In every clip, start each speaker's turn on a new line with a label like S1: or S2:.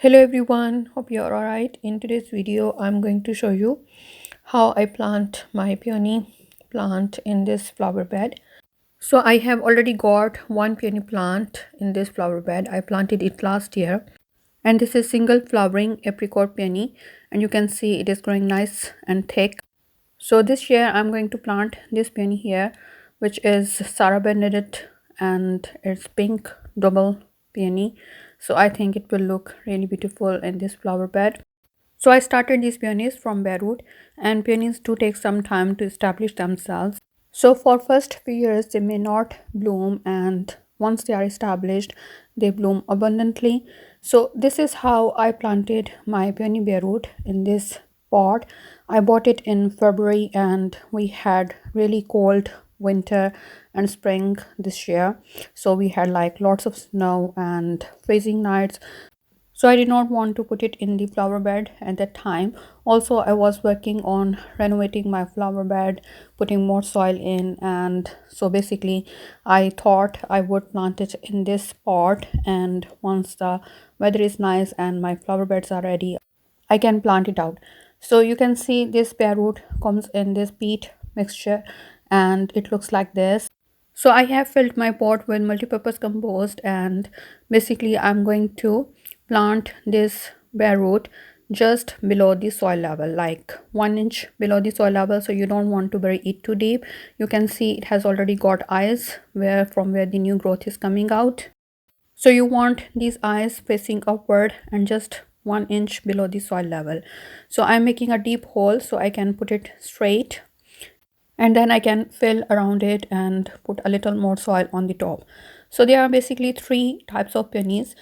S1: Hello everyone, hope you're alright. In today's video, I'm going to show you how I plant my peony plant in this flower bed. So I have already got one peony plant in this flower bed. I planted it last year, and this is single flowering apricot peony, and you can see it is growing nice and thick. So this year I'm going to plant this peony here, which is Sarah Bernhardt, and it's pink double peony. So I think it will look really beautiful in this flower bed. So I started these peonies from bare root, and peonies do take some time to establish themselves. So for first few years they may not bloom, and once they are established they bloom abundantly. So this is how I planted my peony bare root in this pot. I bought it in February and we had really cold winter and spring this year. So we had like lots of snow and freezing nights, so I did not want to put it in the flower bed at that time. Also, I was working on renovating my flower bed, putting more soil in, and so basically I thought I would plant it in this pot, and once the weather is nice and my flower beds are ready, I can plant it out. So you can see this bare root comes in this peat mixture and it looks like this. So I have filled my pot with multi-purpose compost, and basically I'm going to plant this bare root just below the soil level, like 1 inch below the soil level. So you don't want to bury it too deep. You can see it has already got eyes from where the new growth is coming out. So you want these eyes facing upward and just 1 inch below the soil level. So I'm making a deep hole so I can put it straight, and then I can fill around it and put a little more soil on the top. So there are basically three types of peonies: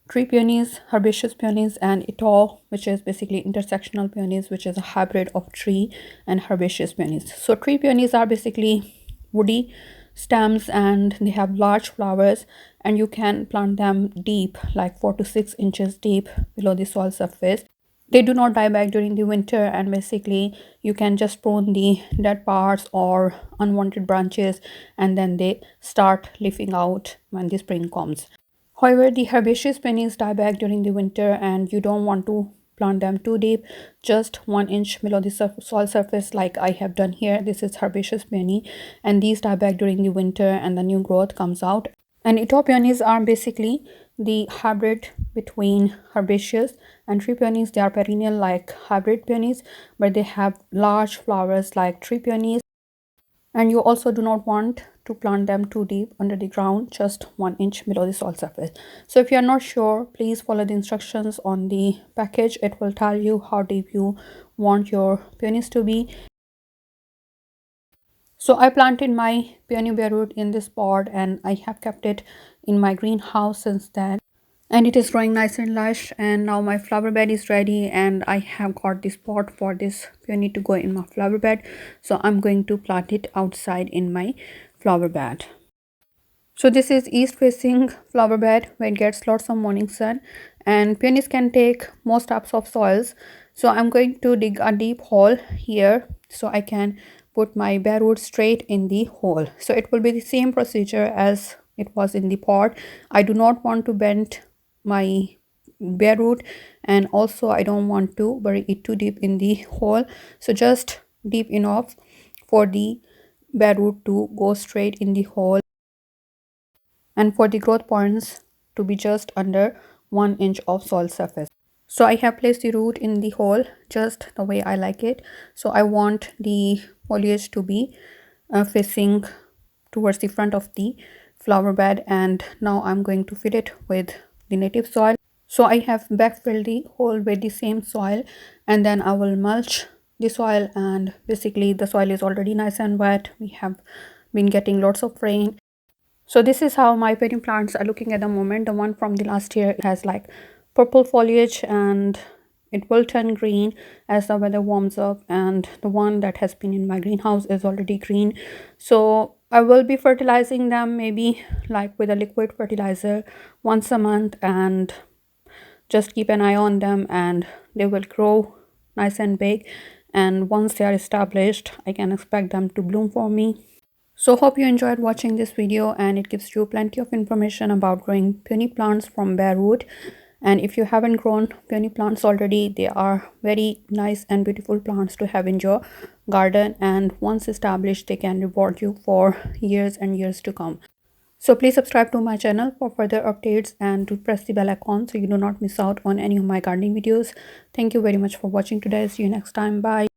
S1: tree peonies, herbaceous peonies, and Itoh, which is basically intersectional peonies, which is a hybrid of tree and herbaceous peonies. So tree peonies are basically woody stems and they have large flowers, and you can plant them deep, like 4 to 6 inches deep below the soil surface. They do not die back during the winter, and basically you can just prune the dead parts or unwanted branches, and then they start leafing out when the spring comes. However, the herbaceous peonies die back during the winter, and you don't want to plant them too deep, just 1 inch below the soil surface, like I have done here. This is herbaceous peony, and these die back during the winter and the new growth comes out. And Itoh peonies are basically the hybrid between herbaceous and tree peonies. They are perennial like hybrid peonies, but they have large flowers like tree peonies. And you also do not want to plant them too deep under the ground, just 1 inch below the soil surface. So if you are not sure, please follow the instructions on the package. It will tell you how deep you want your peonies to be. So I planted my peony bare root in this pot, and I have kept it in my greenhouse since then, and it is growing nice and lush. And now my flower bed is ready, and I have got this pot for this peony to go in my flower bed. So I'm going to plant it outside in my flower bed. So this is east facing flower bed where it gets lots of morning sun, and peonies can take most types of soils. So I'm going to dig a deep hole here so I can put my bare root straight in the hole. So it will be the same procedure as it was in the pot. I do not want to bend my bare root, and also I don't want to bury it too deep in the hole. So just deep enough for the bare root to go straight in the hole, and for the growth points to be just under 1 inch of soil surface. So I have placed the root in the hole just the way I like it. So I want the foliage to be facing towards the front of the flower bed, and now I'm going to fill it with the native soil. So I have backfilled the hole with the same soil, and then I will mulch the soil, and basically the soil is already nice and wet. We have been getting lots of rain. So this is how my peony plants are looking at the moment. The one from the last year has like purple foliage, and it will turn green as the weather warms up, and the one that has been in my greenhouse is already green. So I will be fertilizing them maybe like with a liquid fertilizer once a month, and just keep an eye on them, and they will grow nice and big. And once they are established, I can expect them to bloom for me. So hope you enjoyed watching this video, and it gives you plenty of information about growing peony plants from bare root. And if you haven't grown peony plants already, they are very nice and beautiful plants to have in your garden, and once established they can reward you for years and years to come. So please subscribe to my channel for further updates and to press the bell icon so you do not miss out on any of my gardening videos. Thank you very much for watching today. See you next time. Bye.